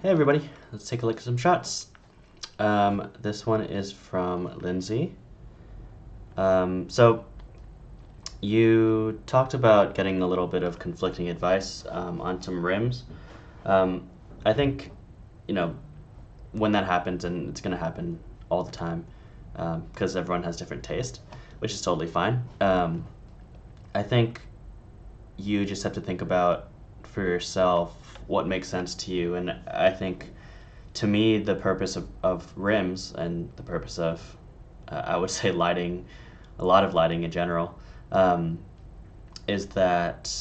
Hey everybody, let's take a look at some shots. This one is from Lindsay. So you talked about getting a little bit of conflicting advice on some rims. I think, you know, when that happens, and it's going to happen all the time, because everyone has different taste, which is totally fine. I think you just have to think about for yourself what makes sense to you. And I think to me, the purpose of rims and the purpose of, I would say, lighting, a lot of lighting in general, is that,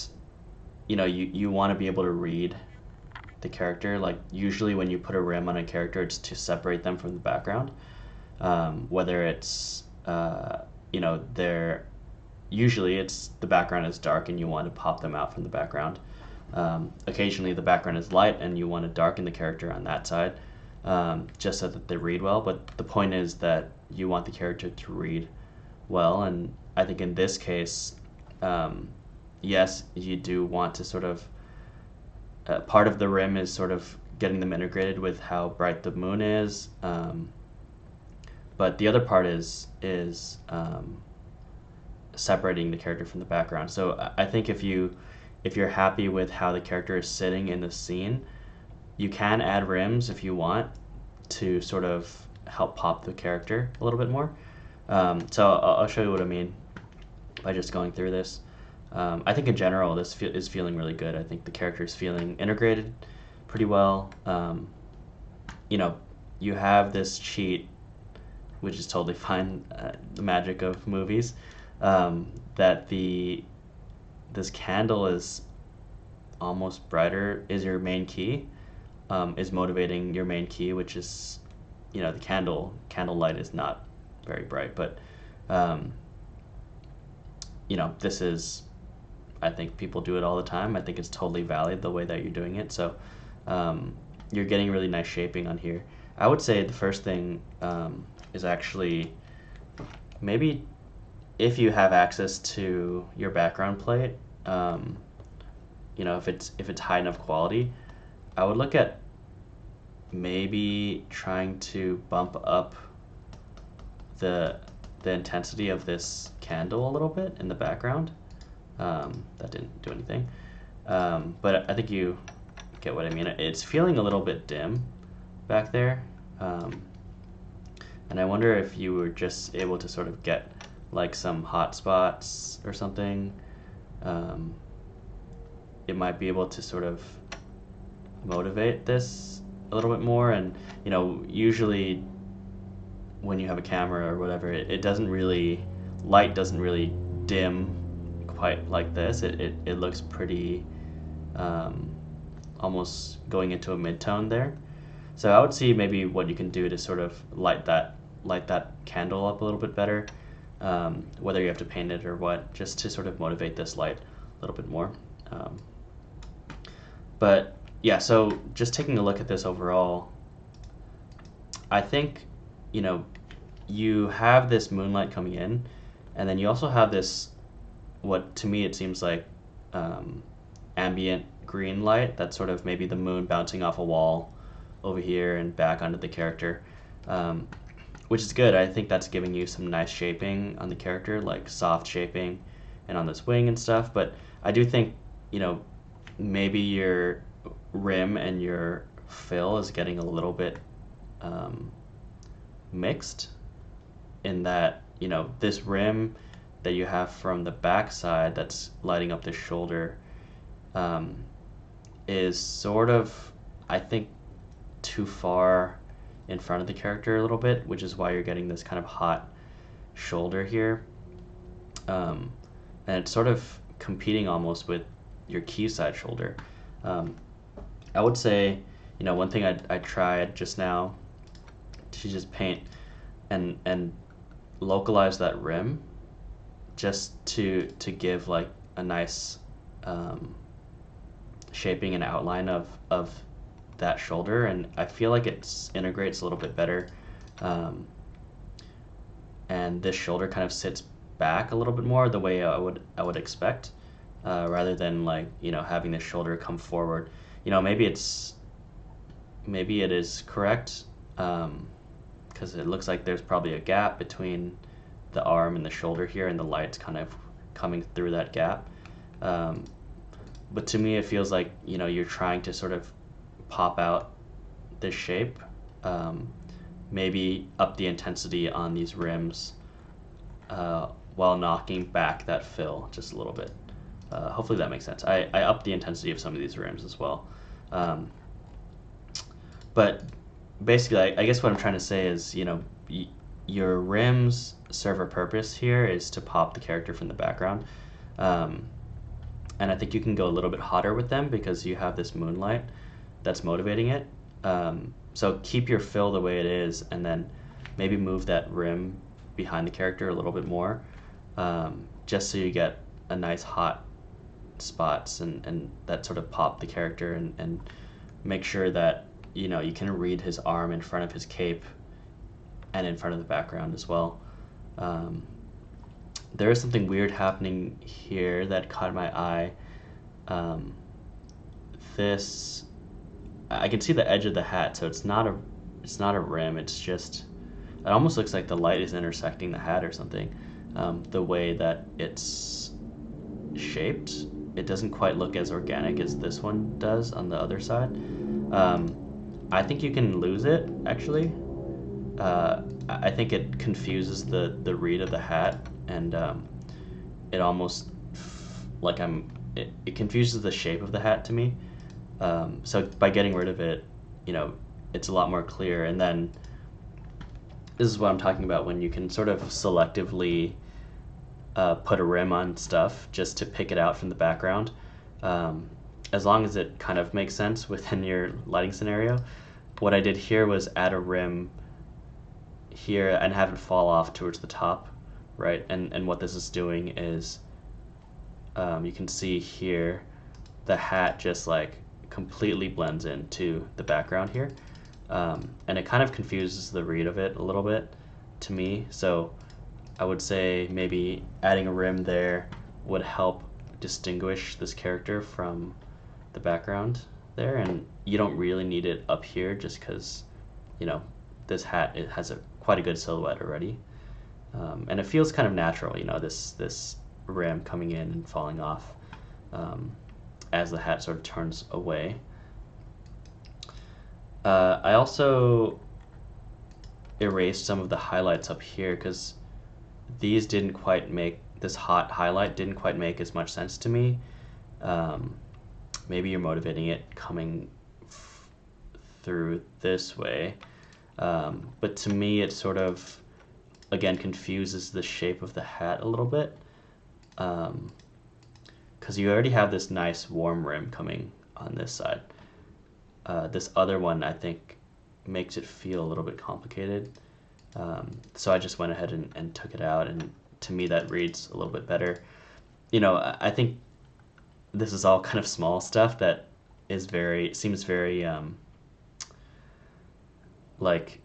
you want to be able to read the character. Like, usually when you put a rim on a character, it's to separate them from the background. Whether it's, they're usually it's the background is dark and you want to pop them out from the background. Occasionally the background is light and you want to darken the character on that side, just so that they read well. But the point is that you want the character to read well, and I think in this case, yes, you do want to sort of, part of the rim is sort of getting them integrated with how bright the moon is, but the other part is separating the character from the background. So I think if you're happy with how the character is sitting in the scene, you can add rims if you want to sort of help pop the character a little bit more. So I'll show you what I mean by just going through this. I think in general this is feeling really good. I think the character is feeling integrated pretty well. You have this cheat, which is totally fine, the magic of movies, that this candle is almost brighter, is your main key, is motivating your main key, which is, the candle light is not very bright, but this is, I think people do it all the time. I think it's totally valid the way that you're doing it. So you're getting really nice shaping on here. I would say the first thing is actually maybe if you have access to your background plate, if it's high enough quality, I would look at maybe trying to bump up the intensity of this candle a little bit in the background. That didn't do anything, but I think you get what I mean. It's feeling a little bit dim back there, and I wonder if you were just able to sort of get like some hot spots or something. It might be able to sort of motivate this a little bit more. And usually when you have a camera or whatever, it doesn't really, light doesn't really dim quite like this. It looks pretty almost going into a mid-tone there. So I would see maybe what you can do to sort of light that candle up a little bit better, whether you have to paint it or what, just to sort of motivate this light a little bit more. But yeah, so just taking a look at this overall, I think you have this moonlight coming in, and then you also have this, what to me it seems like, ambient green light that's sort of maybe the moon bouncing off a wall over here and back onto the character, which is good. I think that's giving you some nice shaping on the character, like soft shaping and on this wing and stuff. But I do think maybe your rim and your fill is getting a little bit mixed, in that this rim that you have from the back side that's lighting up the shoulder is sort of, I think, too far in front of the character a little bit, which is why you're getting this kind of hot shoulder here, and it's sort of competing almost with your key side shoulder. I would say one thing I tried just now to just paint and localize that rim, just to give like a nice shaping and outline of that shoulder, and I feel like it integrates a little bit better, and this shoulder kind of sits back a little bit more the way I would expect, rather than like having the shoulder come forward. Maybe it's maybe it is correct, because it looks like there's probably a gap between the arm and the shoulder here, and the light's kind of coming through that gap. Um, but to me, it feels like, you're trying to sort of pop out this shape. Um, Maybe up the intensity on these rims, while knocking back that fill just a little bit. Hopefully that makes sense. I up the intensity of some of these rims as well. Um, but basically, I guess what I'm trying to say is, your rims serve a purpose here is to pop the character from the background. Um, and I think you can go a little bit hotter with them because you have this moonlight that's motivating it. So keep your fill the way it is, and then maybe move that rim behind the character a little bit more, just so you get a nice hot spots and that sort of pop the character, and make sure that you can read his arm in front of his cape and in front of the background as well. Um, there is something weird happening here that caught my eye. Um, this I can see the edge of the hat, so it's not a rim. It's just, it almost looks like the light is intersecting the hat or something. The way that it's shaped, it doesn't quite look as organic as this one does on the other side. I think you can lose it actually. I think it confuses the read of the hat, and it almost like it confuses the shape of the hat to me. So by getting rid of it, it's a lot more clear. And then this is what I'm talking about when you can sort of selectively put a rim on stuff just to pick it out from the background, as long as it kind of makes sense within your lighting scenario. What I did here was add a rim here and have it fall off towards the top, right? And what this is doing is, you can see here, the hat just like completely blends into the background here, and it kind of confuses the read of it a little bit to me. So I would say maybe adding a rim there would help distinguish this character from the background there, and you don't really need it up here just because this hat, it has quite a good silhouette already, and it feels kind of natural, this rim coming in and falling off, as the hat sort of turns away. I also erased some of the highlights up here because these didn't quite make, this hot highlight didn't quite make as much sense to me. Maybe you're motivating it coming through this way, but to me it sort of, again, confuses the shape of the hat a little bit, because you already have this nice warm rim coming on this side. This other one, I think, makes it feel a little bit complicated. So I just went ahead and took it out, and to me that reads a little bit better. I think this is all kind of small stuff that seems very, like,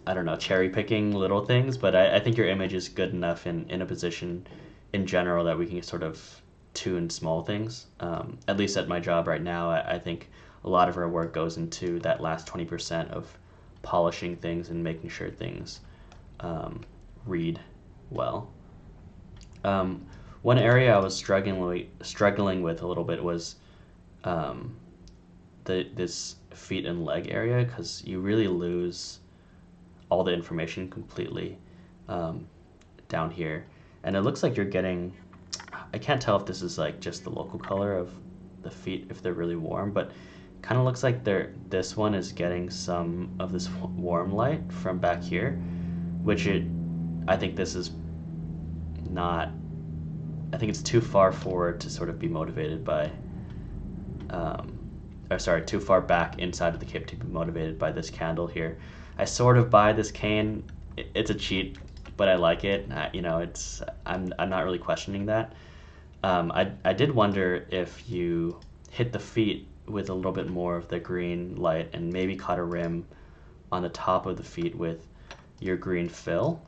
I don't know, cherry picking little things, but I think your image is good enough in a position in general that we can sort of tune small things. At least at my job right now, I think a lot of our work goes into that last 20% of polishing things and making sure things read well. One area I was struggling with a little bit was this feet and leg area, because you really lose all the information completely down here, and it looks like you're getting, I can't tell if this is like just the local color of the feet if they're really warm, but kind of looks like this one is getting some of this warm light from back here, which I think this is not, I think it's too far forward to sort of be motivated by, or sorry, too far back inside of the cape to be motivated by this candle here. I sort of buy this cane. It's a cheat, but I like it. I'm not really questioning that. I did wonder if you hit the feet with a little bit more of the green light and maybe caught a rim on the top of the feet with your green fill.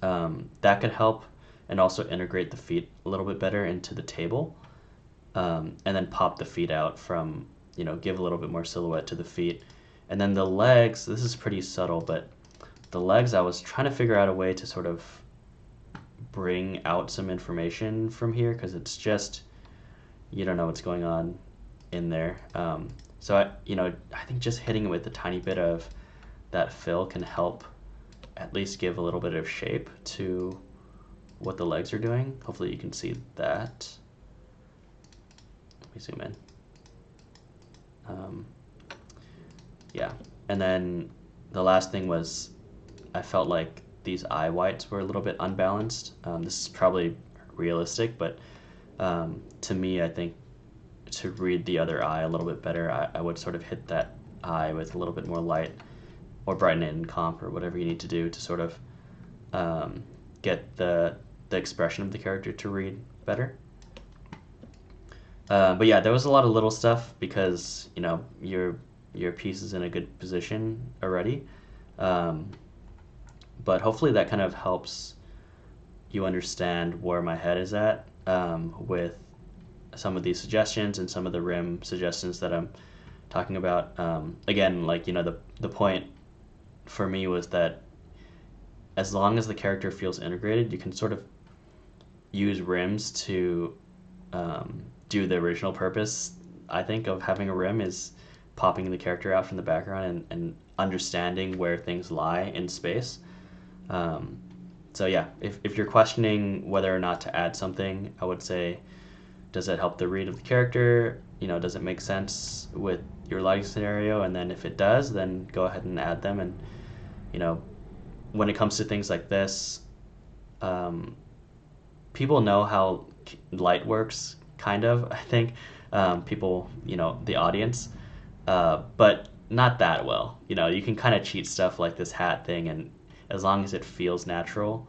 That could help, and also integrate the feet a little bit better into the table, and then pop the feet out from give a little bit more silhouette to the feet. And then the legs, this is pretty subtle, but the legs, I was trying to figure out a way to sort of bring out some information from here, because it's just, you don't know what's going on in there. So I think just hitting it with a tiny bit of that fill can help at least give a little bit of shape to what the legs are doing. Hopefully you can see that. Let me zoom in. Yeah, and then the last thing was I felt like these eye whites were a little bit unbalanced. This is probably realistic, but to me, I think to read the other eye a little bit better, I would sort of hit that eye with a little bit more light, or brighten it in comp, or whatever you need to do to sort of get the expression of the character to read better. But yeah, there was a lot of little stuff because your piece is in a good position already. But hopefully that kind of helps you understand where my head is at with some of these suggestions and some of the rim suggestions that I'm talking about. Again, like, the point for me was that as long as the character feels integrated, you can sort of use rims to do the original purpose, I think, of having a rim, is popping the character out from the background and understanding where things lie in space. So yeah, if you're questioning whether or not to add something, I would say, does it help the read of the character? Does it make sense with your lighting scenario? And then if it does, then go ahead and add them. And when it comes to things like this, people know how light works, kind of, I think. People, the audience, but not that well. You can kind of cheat stuff like this hat thing, and as long as it feels natural,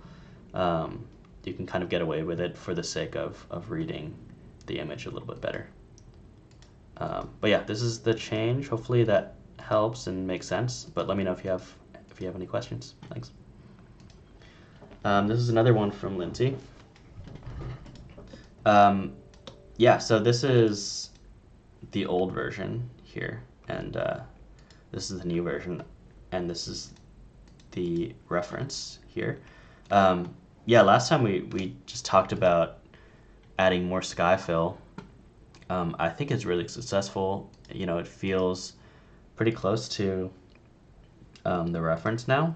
you can kind of get away with it for the sake of reading the image a little bit better. But yeah, this is the change. Hopefully that helps and makes sense, but let me know if you have any questions. Thanks. This is another one from Lindsay. Yeah, so this is the old version here, and this is the new version, and this is the reference here. Yeah, last time we just talked about adding more sky fill. I think it's really successful. It feels pretty close to the reference now.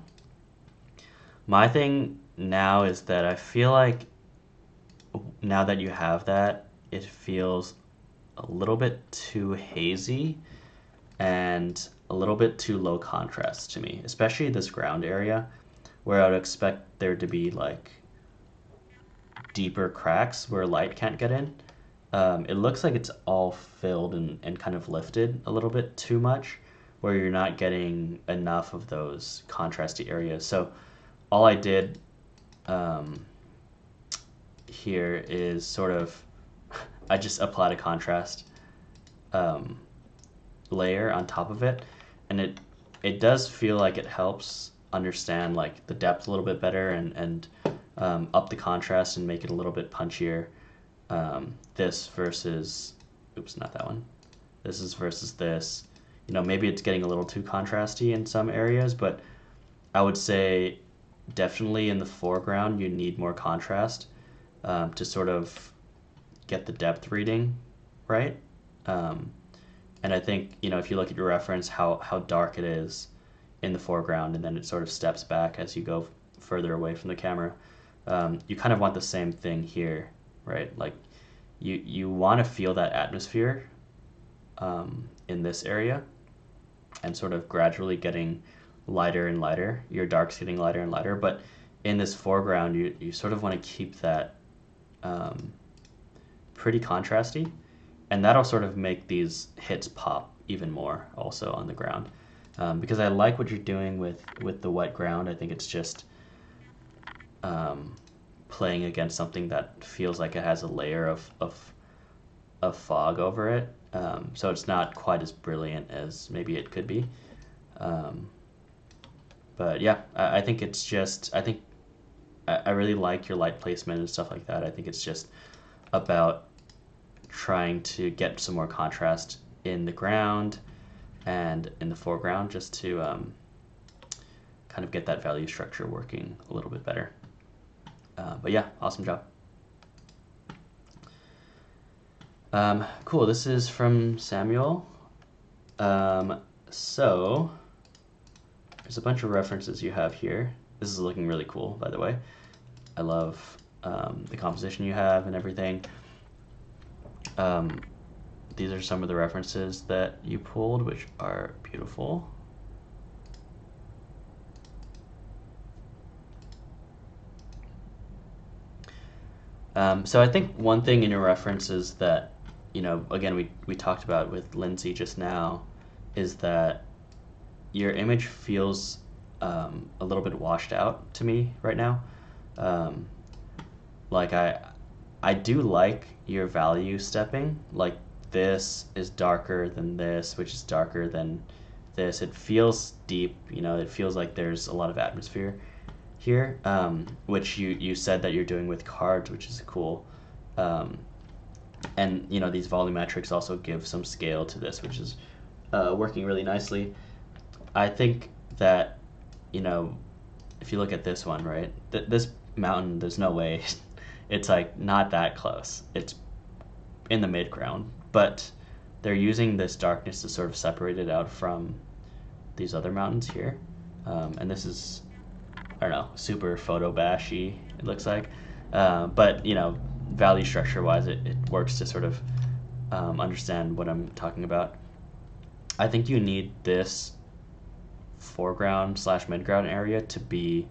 My thing now is that I feel like now that you have that, it feels a little bit too hazy and a little bit too low contrast to me, especially this ground area where I would expect there to be like deeper cracks where light can't get in. It looks like it's all filled and kind of lifted a little bit too much, where you're not getting enough of those contrasty areas. So all I did here is sort of, I just applied a contrast layer on top of it, and it does feel like it helps understand like the depth a little bit better and up the contrast and make it a little bit punchier. This versus, oops, not that one. This is versus this. Maybe it's getting a little too contrasty in some areas, but I would say definitely in the foreground you need more contrast to sort of get the depth reading right. And I think, if you look at your reference, how dark it is in the foreground, and then it sort of steps back as you go further away from the camera. You kind of want the same thing here, right? Like you want to feel that atmosphere in this area, and sort of gradually getting lighter and lighter. Your dark's getting lighter and lighter, but in this foreground, you sort of want to keep that pretty contrasty, and that'll sort of make these hits pop even more also on the ground. Because I like what you're doing with the wet ground. I think it's just playing against something that feels like it has a layer of fog over it. So it's not quite as brilliant as maybe it could be. But yeah, I think it's just, I really like your light placement and stuff like that. I think it's just about trying to get some more contrast in the ground and in the foreground, just to kind of get that value structure working a little bit better. But yeah, awesome job. Cool, this is from Samuel. So there's a bunch of references you have here. This is looking really cool, by the way. I love the composition you have and everything. These are some of the references that you pulled, which are beautiful. So I think one thing in your references that, again, we talked about with Lindsay just now, is that your image feels a little bit washed out to me right now. Like I do like your value stepping. Like this is darker than this, which is darker than this. It feels deep, it feels like there's a lot of atmosphere here, which you said that you're doing with cards, which is cool. And these volumetrics also give some scale to this, which is working really nicely. I think that if you look at this one, right, this mountain, there's no way it's like not that close. It's in the midground, but they're using this darkness to sort of separate it out from these other mountains here. And this is, I don't know, super photo bashy, it looks like. But value structure wise, it works to sort of understand what I'm talking about. I think you need this foreground / midground area to be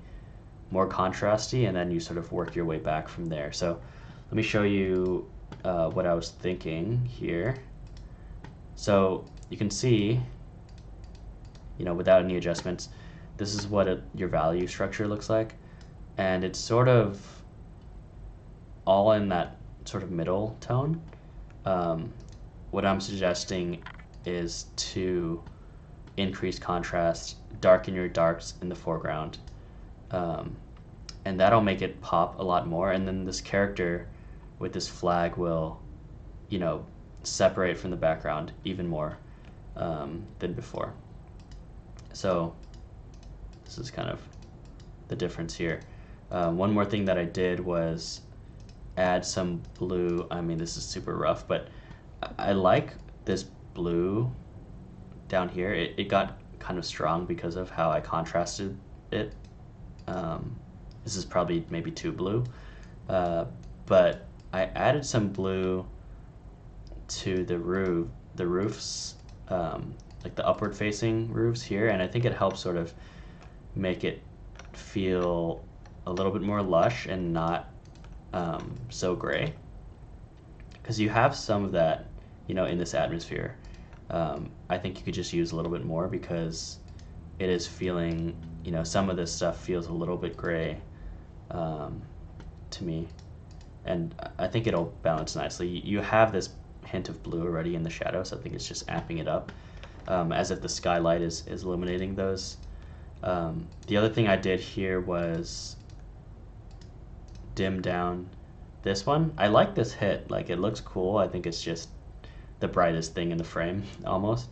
more contrasty, and then you sort of work your way back from there. So let me show you what I was thinking here. So you can see, without any adjustments, this is what your value structure looks like, and it's sort of all in that sort of middle tone. What I'm suggesting is to increase contrast, darken your darks in the foreground, and that'll make it pop a lot more. And then this character with this flag will, separate from the background even more than before. So this is kind of the difference here. One more thing that I did was add some blue. I mean, this is super rough, but I like this blue down here. It got kind of strong because of how I contrasted it. This is probably maybe too blue, but I added some blue to the roofs, like the upward facing roofs here, and I think it helps sort of make it feel a little bit more lush and not so gray, because you have some of that in this atmosphere. I think you could just use a little bit more, because it is feeling, some of this stuff feels a little bit gray to me, and I think it'll balance nicely. You have this hint of blue already in the shadow, so I think it's just amping it up, as if the skylight is illuminating those. The other thing I did here was dim down this one. I like this hit, like it looks cool. I think it's just the brightest thing in the frame almost.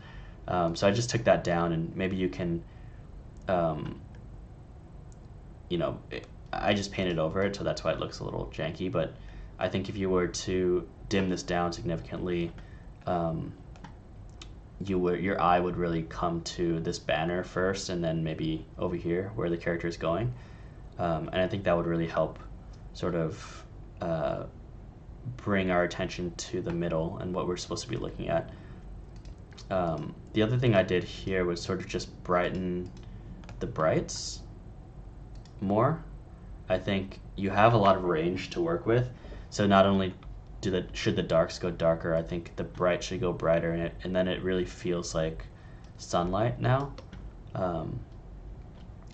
So I just took that down, and maybe you can, I just painted over it, so that's why it looks a little janky, but I think if you were to dim this down significantly, your eye would really come to this banner first, and then maybe over here where the character is going. And I think that would really help sort of bring our attention to the middle and what we're supposed to be looking at. The other thing I did here was sort of just brighten the brights more. I think you have a lot of range to work with, so not only should the darks go darker, I think the bright should go brighter, and then it really feels like sunlight now. And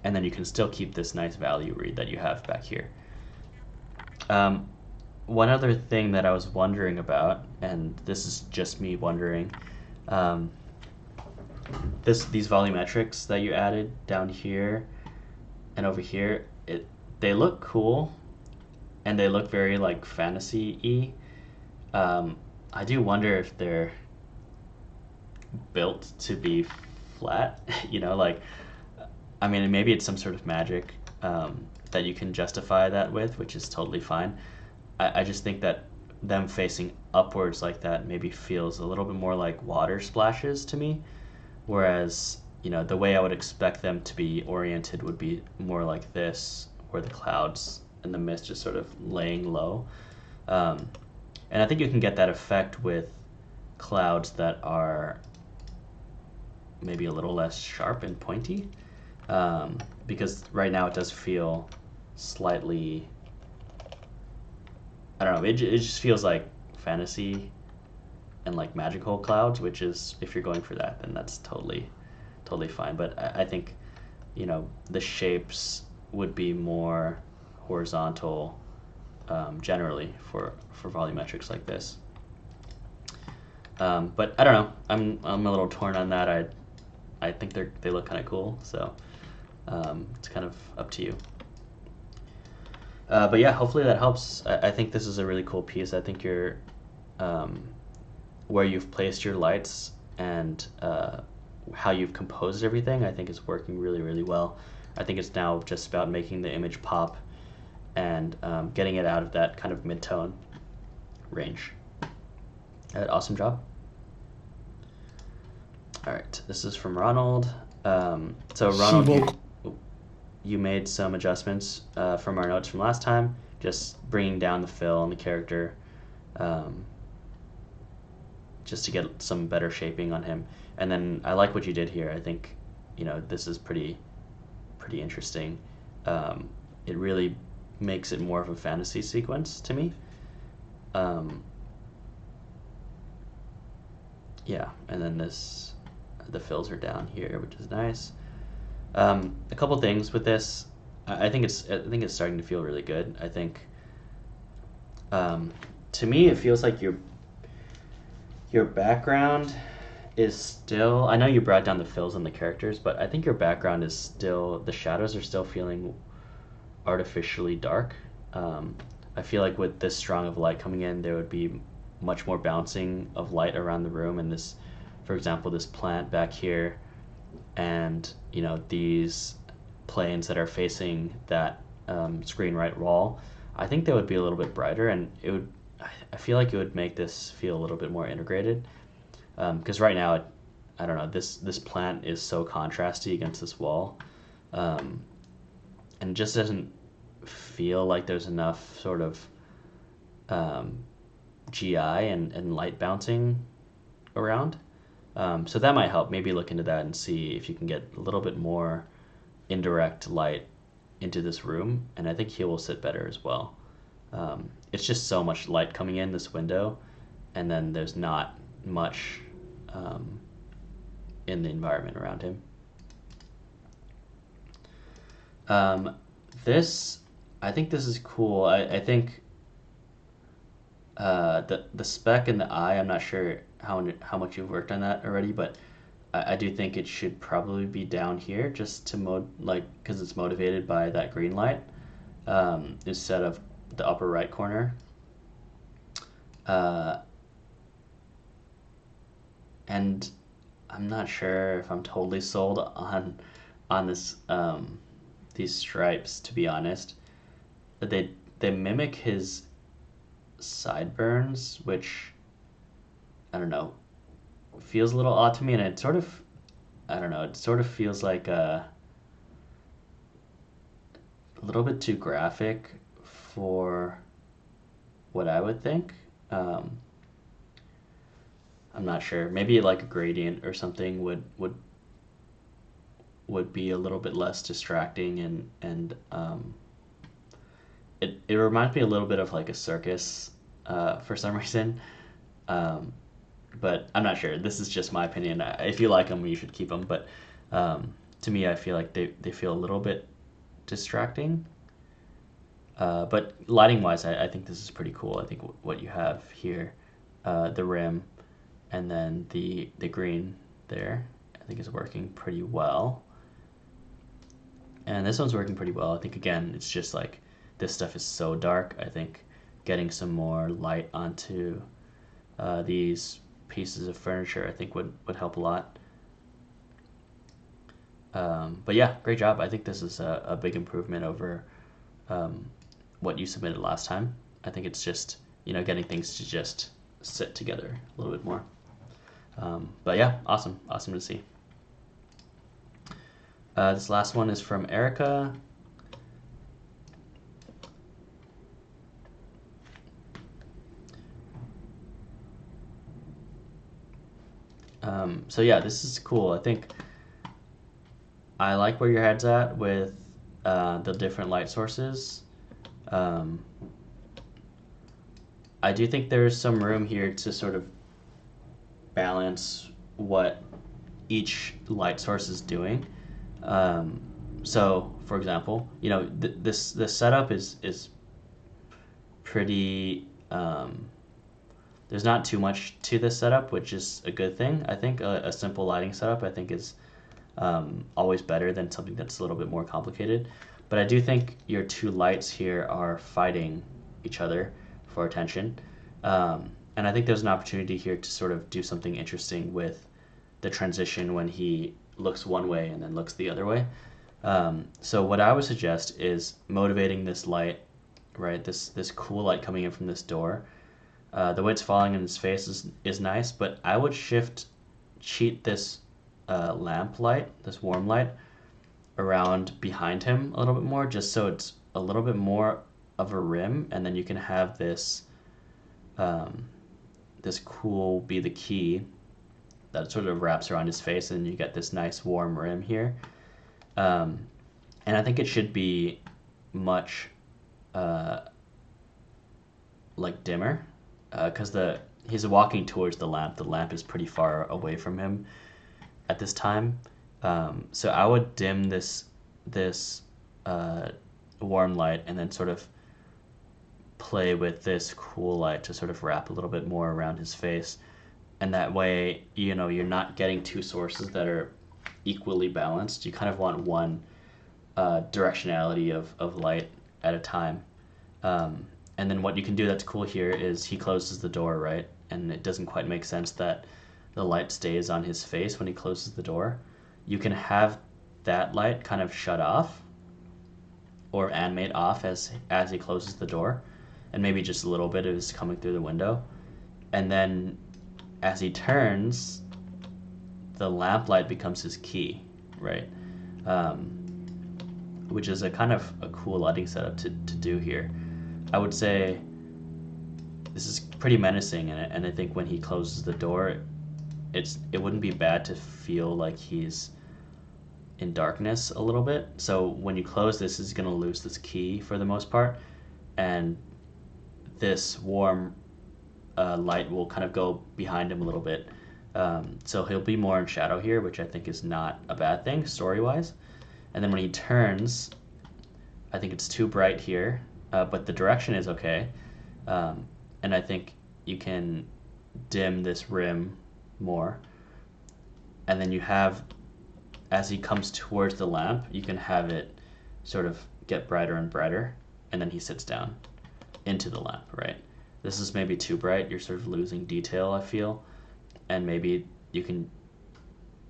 then you can still keep this nice value read that you have back here. One other thing that I was wondering about, and this is just me wondering, these volumetrics that you added down here and over here, they look cool, and they look very like fantasy-y. I do wonder if they're built to be flat. You know, like, I mean, maybe it's some sort of magic that you can justify that with, which is totally fine. I just think that them facing upwards like that maybe feels a little bit more like water splashes to me, whereas, you know, the way I would expect them to be oriented would be more like this, where the clouds and the mist is sort of laying low. Um, and I think you can get that effect with clouds that are maybe a little less sharp and pointy, because right now it does feel slightly, I don't know, it just feels like fantasy and like magical clouds, which is, if you're going for that, then that's totally fine. But I think, you know, the shapes would be more horizontal, generally for volumetrics like this. But I don't know. I'm a little torn on that. I think they look kind of cool. So it's kind of up to you. But yeah, hopefully that helps. I think this is a really cool piece. I think you're where you've placed your lights and how you've composed everything, I think is working really well. I think it's now just about making the image pop and getting it out of that kind of mid-tone range. Awesome job. All right, this is from Ronald. So Ronald, you made some adjustments from our notes from last time, just bringing down the fill on the character, just to get some better shaping on him. And then I like what you did here. I think, you know, this is pretty interesting. It really makes it more of a fantasy sequence to me. Yeah, and then the fills are down here, which is nice. A couple things with this. I think it's starting to feel really good. I think, to me, it feels like your background is still. I know you brought down the fills on the characters, but I think your background is still. The shadows are still feeling artificially dark. I feel like with this strong of light coming in, there would be much more bouncing of light around the room, and this, for example, this plant back here, and, you know, these planes that are facing that screen right wall, I think they would be a little bit brighter, and it would. I feel like it would make this feel a little bit more integrated, because right now, I don't know, this plant is so contrasty against this wall, and it just doesn't feel like there's enough sort of GI and light bouncing around. So that might help. Maybe look into that and see if you can get a little bit more indirect light into this room, and I think he will sit better as well. It's just so much light coming in this window, and then there's not much in the environment around him. I think this is cool. I think the speck in the eye, I'm not sure how much you've worked on that already, but I do think it should probably be down here, just to because it's motivated by that green light, instead of the upper right corner. And I'm not sure if I'm totally sold on this these stripes, to be honest. But they mimic his sideburns, which, I don't know, feels a little odd to me, and it sort of, I don't know, it sort of feels like a little bit too graphic for what I would think. I'm not sure. Maybe like a gradient or something would be a little bit less distracting, and it reminds me a little bit of like a circus for some reason. But I'm not sure. This is just my opinion. If you like them, you should keep them. But to me, I feel like they feel a little bit distracting. But lighting wise, I think this is pretty cool. I think what you have here, the rim, and then the green there, I think is working pretty well. And this one's working pretty well. I think, again, it's just like this stuff is so dark. I think getting some more light onto these pieces of furniture, I think would help a lot. But yeah, great job. I think this is a big improvement over what you submitted last time. I think it's just, getting things to just sit together a little bit more. But yeah, awesome to see. This last one is from Erica. So yeah, this is cool. I think I like where your head's at with the different light sources. I do think there's some room here to sort of balance what each light source is doing. So, for example, this setup is pretty. There's not too much to this setup, which is a good thing. I think a simple lighting setup, I think, is always better than something that's a little bit more complicated. But I do think your two lights here are fighting each other for attention. And I think there's an opportunity here to sort of do something interesting with the transition when he looks one way and then looks the other way. So what I would suggest is motivating this light, right? This cool light coming in from this door. The way it's falling in his face is nice, but I would cheat this lamp light, this warm light, around behind him a little bit more, just so it's a little bit more of a rim, and then you can have this this cool be the key that sort of wraps around his face, and you get this nice warm rim here. And I think it should be much like dimmer, because he's walking towards the lamp. The lamp is pretty far away from him at this time. So I would dim this warm light and then sort of play with this cool light to sort of wrap a little bit more around his face. And that way, you're not getting two sources that are equally balanced. You kind of want one directionality of light at a time. And then what you can do that's cool here is he closes the door, right? And it doesn't quite make sense that the light stays on his face when he closes the door. You can have that light kind of shut off or animate off as he closes the door, and maybe just a little bit is coming through the window. And then as he turns, the lamp light becomes his key, right? Which is a kind of a cool lighting setup to do here. I would say this is pretty menacing, and I think when he closes the door, it wouldn't be bad to feel like he's in darkness a little bit. So when you close this, is going to lose this key for the most part, and this warm light will kind of go behind him a little bit. So he'll be more in shadow here, which I think is not a bad thing story-wise. And then when he turns, I think it's too bright here, but the direction is okay. And I think you can dim this rim more. And then you have, as he comes towards the lamp, you can have it sort of get brighter and brighter, and then he sits down into the lamp, right? This is maybe too bright. You're sort of losing detail, I feel. And maybe you can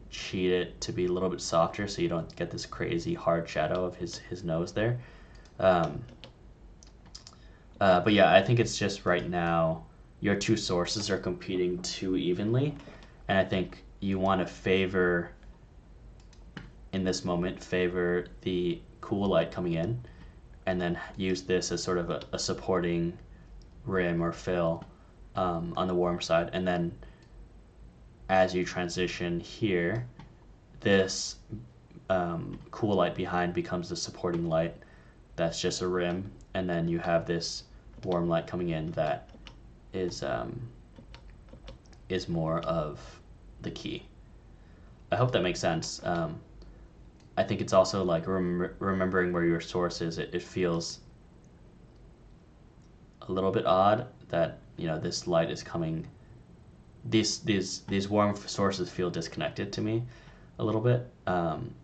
cheat it to be a little bit softer so you don't get this crazy hard shadow of his nose there. But yeah, I think it's just right now your two sources are competing too evenly, and I think you want to favor, in this moment, favor the cool light coming in, and then use this as sort of a supporting rim or fill on the warm side. And then as you transition here, this cool light behind becomes the supporting light that's just a rim, and then you have this warm light coming in that is more of the key. I hope that makes sense. I think it's also like remembering where your source is. It feels a little bit odd that this light is coming. These warm sources feel disconnected to me a little bit.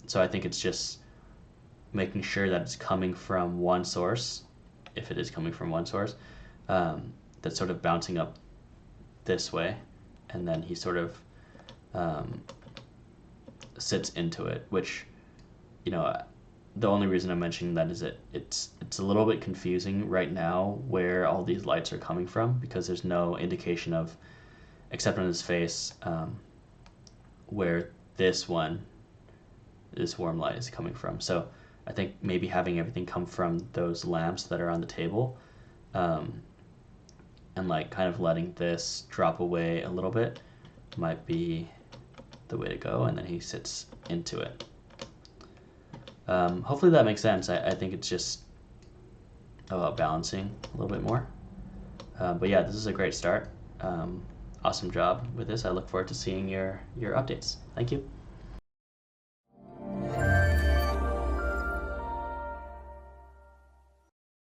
So I think it's just making sure that it's coming from one source, if it is coming from one source, that's sort of bouncing up this way, and then he sort of sits into it, which, you know, the only reason I'm mentioning that is it's a little bit confusing right now where all these lights are coming from, because there's no indication of, except on his face, where this warm light is coming from. So I think maybe having everything come from those lamps that are on the table, and like kind of letting this drop away a little bit might be the way to go, and then he sits into it. Hopefully that makes sense. I think it's just about balancing a little bit more. But yeah, this is a great start. Awesome job with this. I look forward to seeing your updates. Thank you.